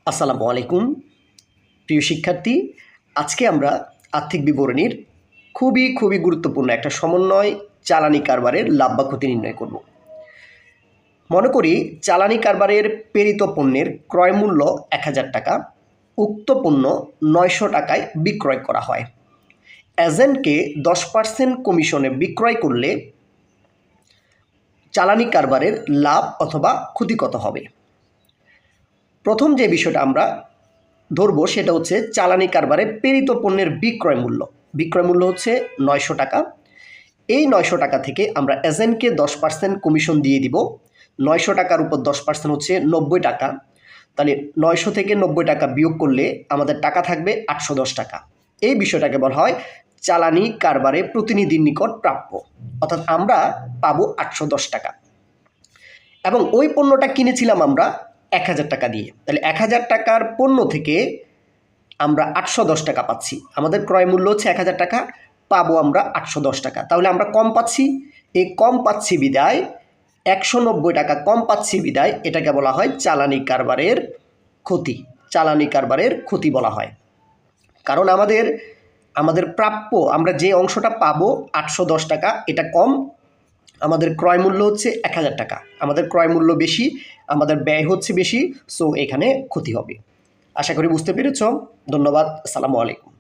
আসসালামু আলাইকুম প্রিয় শিক্ষার্থী। আজকে আমরা আর্থিক বিবরণীর খুবই গুরুত্বপূর্ণ একটা সমন্বয় চালানি কারবারের লাভ বা ক্ষতি নির্ণয় করব। মনে করি চালানি কারবারের প্রেরিত পণ্যের ক্রয় মূল্য ১,০০০ টাকা, উক্ত পণ্য ৯০০ টাকায় বিক্রয় করা হয়। এজেন্টকে 10% কমিশনে বিক্রয় করলে চালানি কারবারের লাভ অথবা ক্ষতি কত হবে? প্রথম যে বিষয়টা আমরা ধরবো সেটা হচ্ছে চালানি কারবারে প্রেরিত পণ্যের বিক্রয় মূল্য হচ্ছে ৯০০ টাকা। এই ৯০০ টাকা থেকে আমরা এজেন্টকে 10% কমিশন দিয়ে দিব। ৯০০ টাকার উপর 10% হচ্ছে ৯০ টাকা। তাহলে ৯০০ থেকে ৯০ টাকা বিয়োগ করলে আমাদের টাকা থাকবে ৮১০ টাকা। এই বিষয়টাকে বলা হয় চালানি কারবারে প্রতিনিধির নিকট প্রাপ্য, অর্থাৎ আমরা পাবো ৮১০ টাকা এবং ওই পণ্যটা কিনেছিলাম আমরা ১,০০০ টাকা দিয়ে। তাহলে ১,০০০ টাকার পণ্য থেকে আমরা ৮১০ টাকা পাচ্ছি। আমাদের ক্রয় মূল্য হচ্ছে ১,০০০ টাকা, পাবো আমরা ৮১০ টাকা। তাহলে আমরা কম পাচ্ছি, এই কম পাচ্ছি বিদায় ১৯০ টাকা কম পাচ্ছি বিদায় এটাকে বলা হয় চালানি কারবারের ক্ষতি। চালানি কারবারের ক্ষতি বলা হয়, কারণ আমাদের প্রাপ্য আমরা যে অংশটা পাবো ৮১০ টাকা, এটা কম, আমাদের ক্রয় মূল্য হচ্ছে ১,০০০ টাকা, আমাদের ক্রয় মূল্য বেশি, আমাদের ব্যয় হচ্ছে বেশি, সো এখানে ক্ষতি হবে। আশা করি বুঝতে পেরেছ। ধন্যবাদ। আসসালামু আলাইকুম।